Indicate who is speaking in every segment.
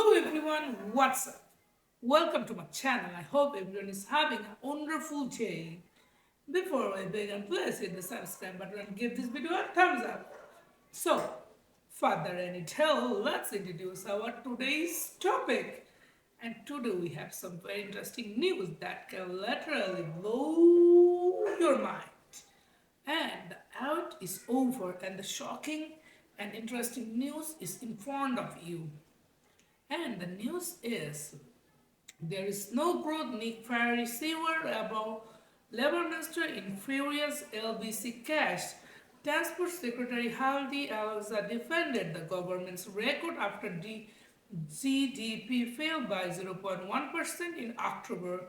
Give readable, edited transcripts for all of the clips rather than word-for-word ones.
Speaker 1: Hello everyone, what's up? Welcome to my channel. I hope everyone is having a wonderful day. Before I begin, please hit the subscribe button and give this video a thumbs up. So, further ado, let's introduce our today's topic. And today we have some very interesting news that can literally blow your mind. And the out is over, and the shocking and interesting news is in front of you. And the news is there is no growth. Nick Ferrari sewer about Labour Minister in furious LBC cash. Transport Secretary Haldi Alza defended the government's record after the GDP fell by 0.1% in October.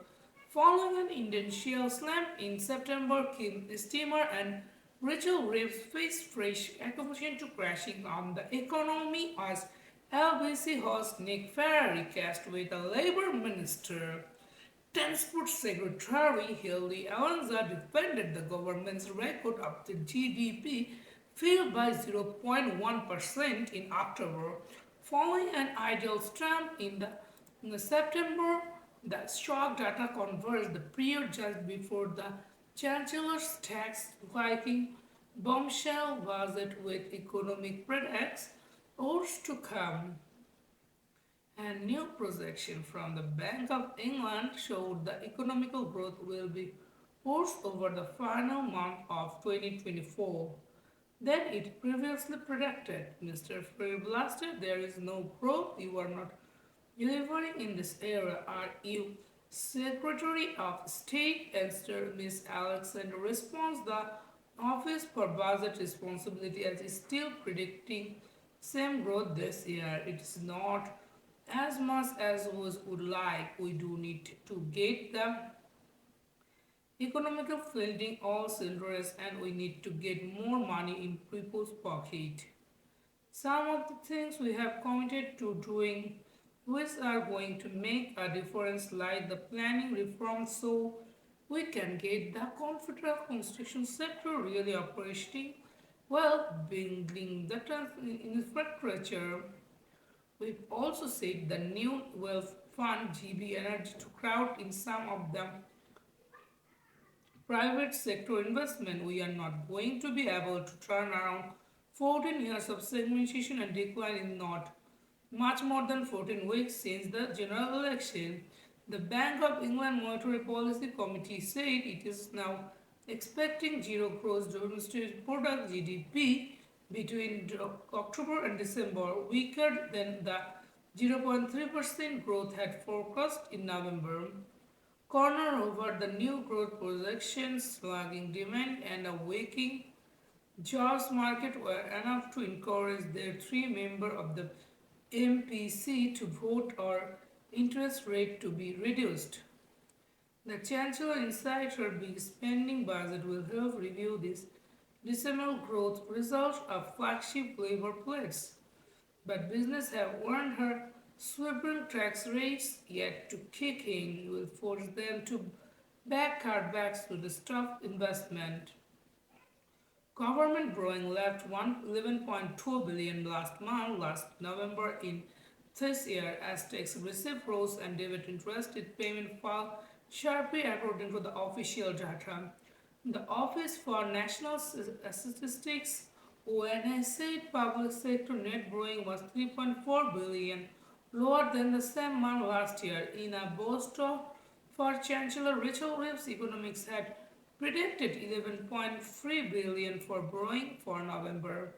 Speaker 1: Following an intentional slump in September, Kim Steamer and Rachel Reeves faced fresh accusation to crashing on the economy as LBC host Nick Ferrari cast with a Labour Minister. Transport Secretary Hildy Alonso defended the government's record of the GDP fell by 0.1% in October, following an ideal slump in September. The shock data converged the period just before the Chancellor's tax hiking bombshell budget with economic predicts Wars to come. A new projection from the Bank of England showed the economical growth will be worse over the final month of 2024 than it previously predicted. Mr. Ferry blasted, there is no growth, you are not delivering in this era, are you? Secretary of State Esther Miss Alexander responds the Office for Budget Responsibility as is still predicting same growth this year. It is not as much as we would like. We do need to get the economical fielding all cylinders and we need to get more money in people's pocket. Some of the things we have committed to doing which are going to make a difference like the planning reform so we can get the confederal construction sector really operating well, building the infrastructure. We've also said the new wealth fund GB Energy to crowd in some of the private sector investment. We are not going to be able to turn around 14 years of segmentation and decline in not much more than 14 weeks since the general election. The Bank of England Monetary Policy Committee said it is now expecting zero gross domestic product GDP between October and December, weaker than the 0.3% growth had forecast in November. Corner over the new growth projections, lagging demand and a waking jobs market were enough to encourage their three members of the MPC to vote or interest rate to be reduced. The Chancellor inside her big spending budget will help review this decimal growth result of flagship labor pledge. But business have warned her sweeping tax rates yet to kick in will force them to back cutbacks to the stop investment. Government borrowing left 11.2 billion last November in this year as tax receipt rose and debit interest payment fell sharply according to the official data. The Office for National Statistics ONA said public sector net borrowing was 3.4 billion, lower than the same month last year. In a boast for Chancellor Rachel Reeves, economics had predicted 11.3 billion for borrowing for November.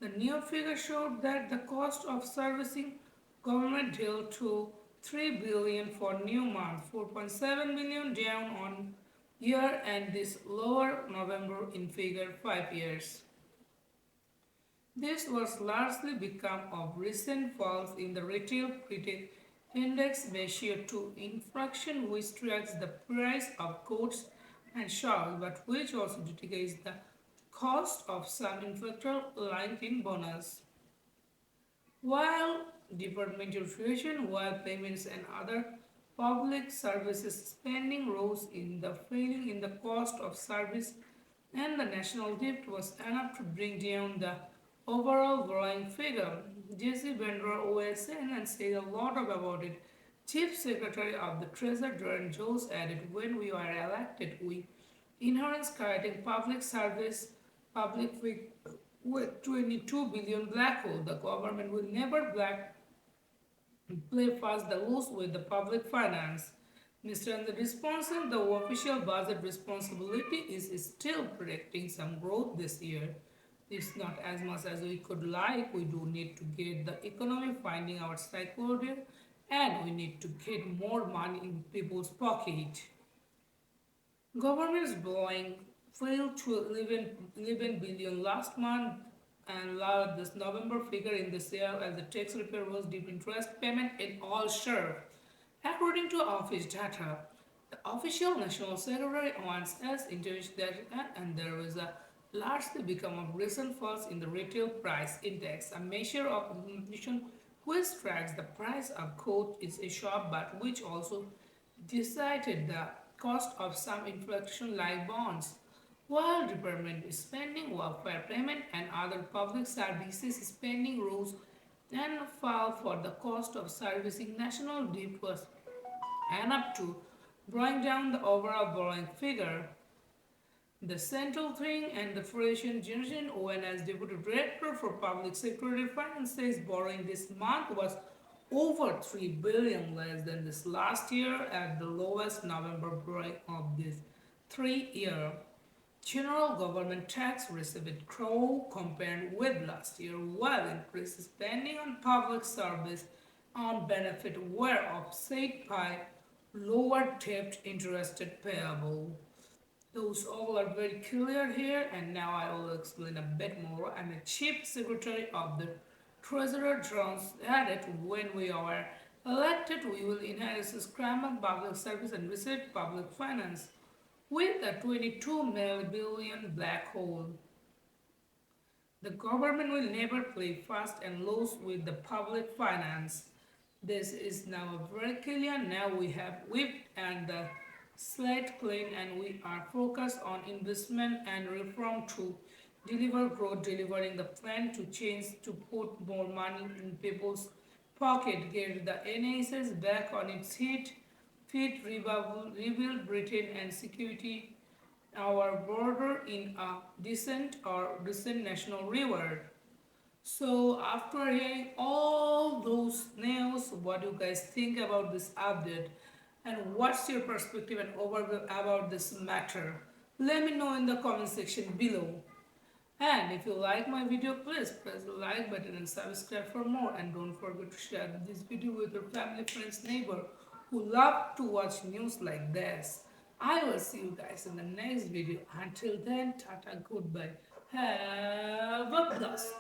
Speaker 1: The new figure showed that the cost of servicing government debt to 3 billion for new month, 4.7 billion down on year and this lower November in figure 5 years. This was largely become of recent falls in the retail price index measured to inflation which tracks the price of goods and services but which also detects the cost of some infrastructure like in bonus. While departmental fusion, while payments and other public services spending rose in the falling in the cost of service and the national debt was enough to bring down the overall borrowing figure. J.C. Bender OSN and said a lot about it. Chief Secretary of the Treasury Darren Jones added, when we are elected, we inherence creating public service, with 22 billion black hole. The government will never play fast the loose with the public finance. Mr. And the responsible, the official budget responsibility is still predicting some growth this year. It's not as much as we could like. We do need to get the economy finding our psychology, and we need to get more money in people's pocket. Governments blowing failed to 11 billion last month and allowed this November figure in this year as the tax repair was deep interest payment in all share. According to office data, the official national secretary wants us introduce that and there was a largely become of recent falls in the retail price index, a measure of inflation which tracks the price of goods in a shop but which also decided the cost of some inflation like bonds. While department spending, welfare payment, and other public services spending rose and fell for the cost of servicing national debt was and up to bringing down the overall borrowing figure. The central thing and the Federation Generation ON as Deputy Director for Public Security Finance says borrowing this month was over 3 billion less than this last year at the lowest November borrowing of this 3 year. General government tax received grow compared with last year, while increased spending on public service on benefit were offset by lower debt interest payable. Those all are very clear here, and now I will explain a bit more. I'm the Chief Secretary of the Treasurer Jones added, when we are elected, we will enhance the scramble public service and reset public finance with a 22 billion black hole. The government will never play fast and loose with the public finance. This is now very clear. Now we have whipped and the slate clean, and we are focused on investment and reform to deliver growth, delivering the plan to change to put more money in people's pocket, get the NHS back on its feet, rebuild Britain and security our border in a decent national reward. So after hearing all those news, what do you guys think about this update? And what's your perspective and overview about this matter? Let me know in the comment section below. And if you like my video, please press the like button and subscribe for more. And don't forget to share this video with your family, friends, neighbor who love to watch news like this. I will see you guys in the next video. Until then, tata, goodbye. Have a blast.